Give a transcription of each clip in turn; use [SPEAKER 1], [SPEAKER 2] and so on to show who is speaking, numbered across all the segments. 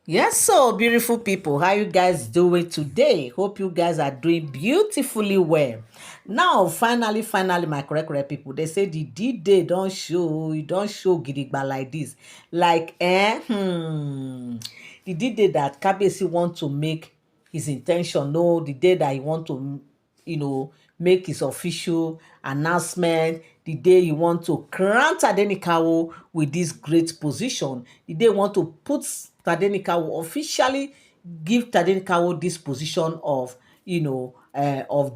[SPEAKER 1] Yes, so beautiful people, how you guys doing today? Hope you guys are doing beautifully well. Now, finally, my correct people, they say the D-Day don't show, you don't show gidigba like this. Like, the D-Day that Kabesi want to make his intention, no, the day that he want to make his official announcement, the day you want to crown Tadenikawo with this great position, the day you want to put Tadenikawo officially give Tadenikawo this position of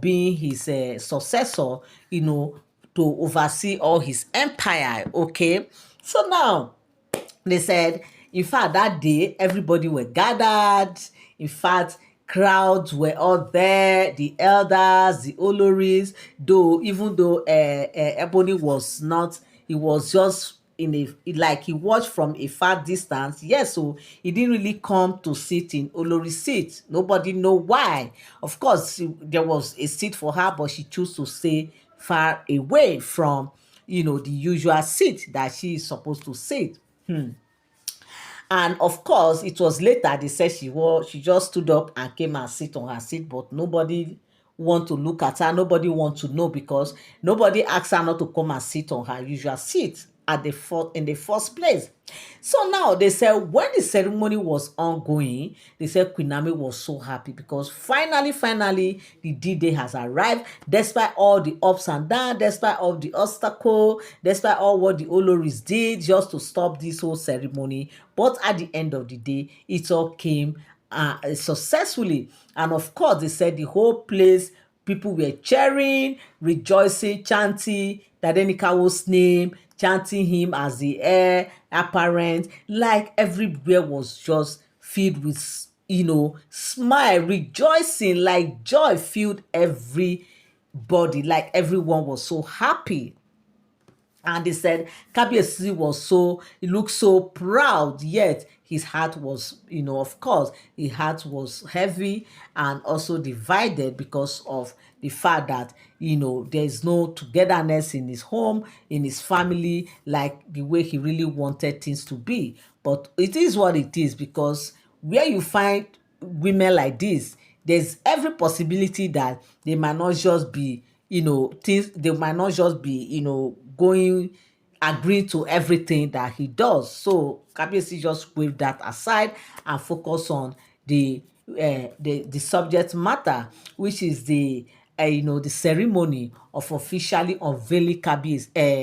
[SPEAKER 1] being his successor, to oversee all his empire. Okay, so now they said, in fact, that day everybody were gathered. In fact, crowds were all there, the elders, the oloris, though even though Ebony was not, he was just in a, like, he watched from a far distance. Yes, so he didn't really come to sit in Olori seat. Nobody know why. Of course, there was a seat for her, but she chose to stay far away from the usual seat that she is supposed to sit. And of course, it was later they said she just stood up and came and sit on her seat, but nobody want to look at her. Nobody want to know, because nobody asked her not to come and sit on her usual seat at in the first place. So now they said when the ceremony was ongoing, they said Queen Naomi was so happy because finally the D-Day has arrived, despite all the ups and downs, despite all the obstacle, despite all what the Oloris did just to stop this whole ceremony. But at the end of the day, it all came successfully. And of course, they said the whole place, people were cheering, rejoicing, chanting Tadenikawo's name, chanting him as the heir apparent. Like everywhere was just filled with, smile, rejoicing, like joy filled everybody. Like everyone was so happy. And they said Kabiyesi was so, he looked so proud, yet his heart was, of course, his heart was heavy and also divided because of the fact that, there's no togetherness in his home, in his family, like the way he really wanted things to be. But it is what it is, because where you find women like this, there's every possibility that they might not just be, things, they might not just be, going, agree to everything that he does. So Kabiyesi just wave that aside and focus on the subject matter, which is the ceremony of officially unveiling Tadenikawo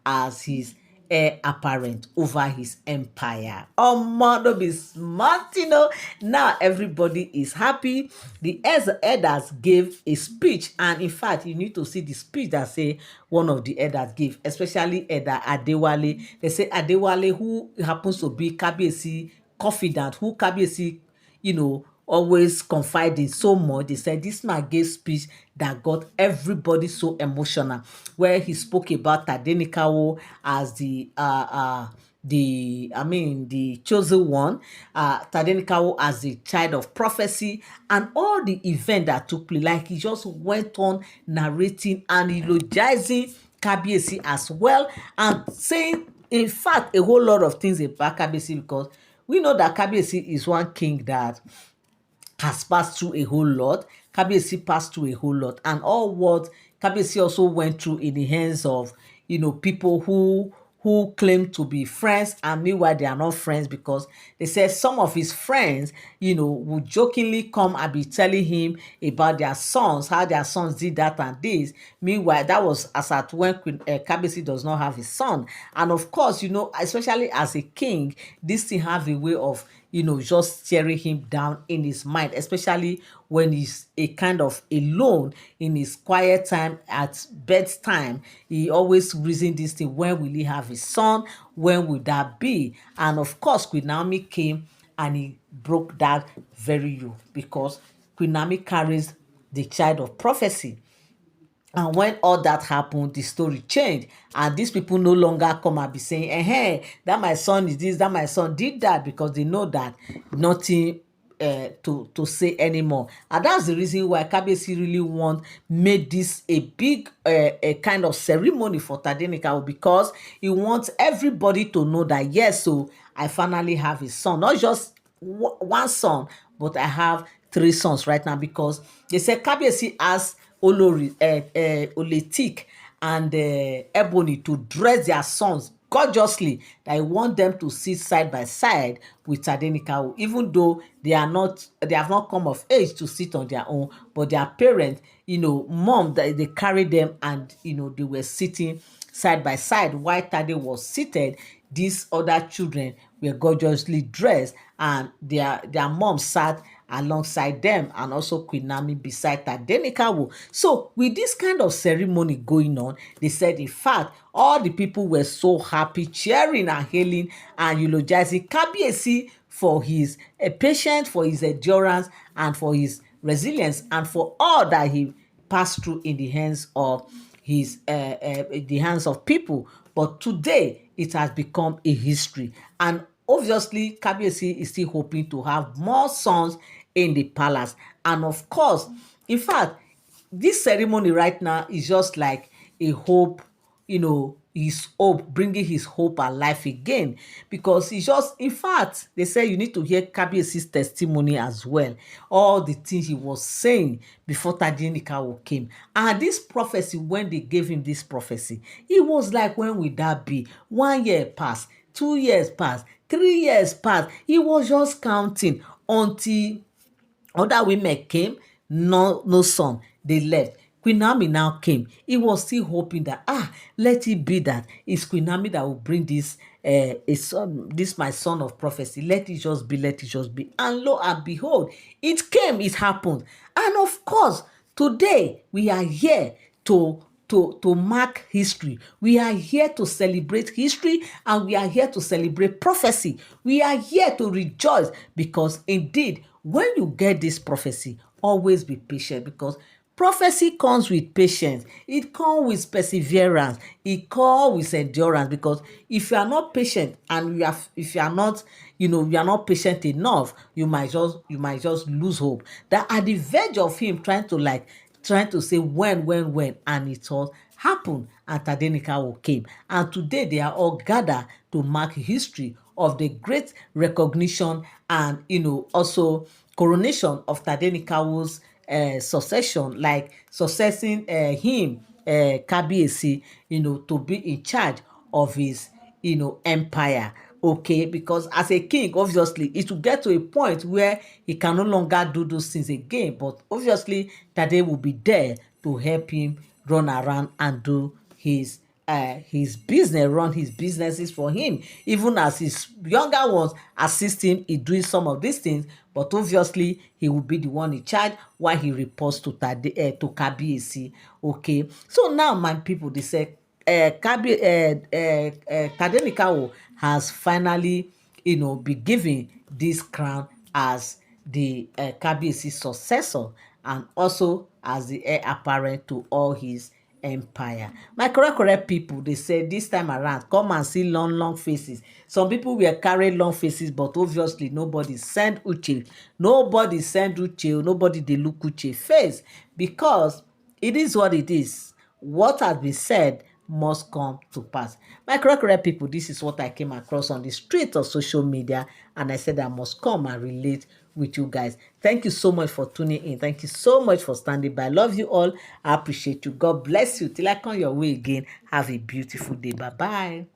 [SPEAKER 1] as his heir apparent over his empire. Omo, no be smart, Now everybody is happy. The elders gave a speech, and in fact, you need to see the speech that say one of the elders gave, especially Elder Adewale. They say Adewale, who happens to be Kabiyesi confidant, who Kabiyesi, always confiding so much. They said this man gave speech that got everybody so emotional, where he spoke about Tadenikawo as the chosen one, Tadenikawo as the child of prophecy, and all the event that took place. Like, he just went on narrating and eulogizing Kabiyesi as well, and saying, in fact, a whole lot of things about Kabiyesi, because we know that Kabiyesi is one king that has passed through a whole lot. Kabiyesi passed through a whole lot, and all what Kabiyesi also went through in the hands of, people who claim to be friends, and meanwhile they are not friends, because they said some of his friends, would jokingly come and be telling him about their sons, how their sons did that and this. Meanwhile, that was as at when Kabiyesi does not have his son. And of course, especially as a king, this thing have a way of, just tearing him down in his mind, especially when he's a kind of alone in his quiet time at bedtime. He always reason this thing: when will he have his son? When will that be? And of course, Queen Naomi came and he broke that very yoke, because Queen Naomi carries the child of prophecy. And when all that happened, the story changed. And these people no longer come and be saying, hey, that my son is this, that my son did that, because they know that nothing to say anymore. And that's the reason why Kabiyesi really made this a big a kind of ceremony for Tadenikawo, because he wants everybody to know that, yes, so I finally have a son. Not just one son, but I have three sons right now because they said Kabiyesi asked Olori Oletik and Ebony to dress their sons gorgeously. That I want them to sit side by side with Tadenikawo, even though they have not come of age to sit on their own, but their parents, mom, they carried them and they were sitting side by side while Tade was seated. These other children were gorgeously dressed, and their mom sat alongside them, and also Queen Naomi beside Tadenikawo. So with this kind of ceremony going on, they said in fact all the people were so happy, cheering and hailing and eulogizing Kabiyesi for his patience, for his endurance, and for his resilience, and for all that he passed through in the hands of the hands of people. But today it has become a history, and obviously Kabiyesi is still hoping to have more sons in the palace. And of course, in fact, this ceremony right now is just like a hope, his hope, bringing his hope alive again, because it's just, in fact, they say you need to hear Kabiyesi's testimony as well, all the things he was saying before Tadenikawo came. And this prophecy, when they gave him this prophecy, it was like, when will that be? 1 year passed, 2 years passed, 3 years passed. He was just counting until other women came, no son, they left. Queen Naomi now came. He was still hoping that, let it be that it's Queen Naomi that will bring this a son, this my son of prophecy. Let it just be, let it just be. And lo and behold, it came, it happened. And of course, today we are here to mark history. We are here to celebrate history, and we are here to celebrate prophecy. We are here to rejoice, because indeed, when you get this prophecy, always be patient, because prophecy comes with patience. It comes with perseverance. It comes with endurance, because if you are not patient, and if you are not, you are not patient enough, you might just lose hope. That at the verge of him trying to say when, and it all happened, and Tadenikawo came. And today they are all gathered to mark history of the great recognition and, also coronation of Tadenikawo's succession, like successing him, Kabiyesi, to be in charge of his, empire. Okay, because as a king, obviously, it will get to a point where he can no longer do those things again. But obviously, Tade will be there to help him run around and do his business, run his businesses for him, even as his younger ones assist him in doing some of these things. But obviously, he will be the one in charge while he reports to Kabiyesi. Okay, so now my people, they say Tadenikawo has finally, been given this crown as the Kabiyesi successor, and also as the heir apparent to all his empire. My correct people, they say this time around, come and see long faces. Some people were carrying long faces, but obviously nobody send Uche. Nobody send Uche. Nobody they look Uche face, because it is what it is. What has been said must come to pass. My correct people, this is what I came across on the street of social media, and I said I must come and relate with you guys. Thank you so much for tuning in. Thank you so much for standing by. I love you all. I appreciate you. God bless you. Till I come your way again, have a beautiful day. Bye bye.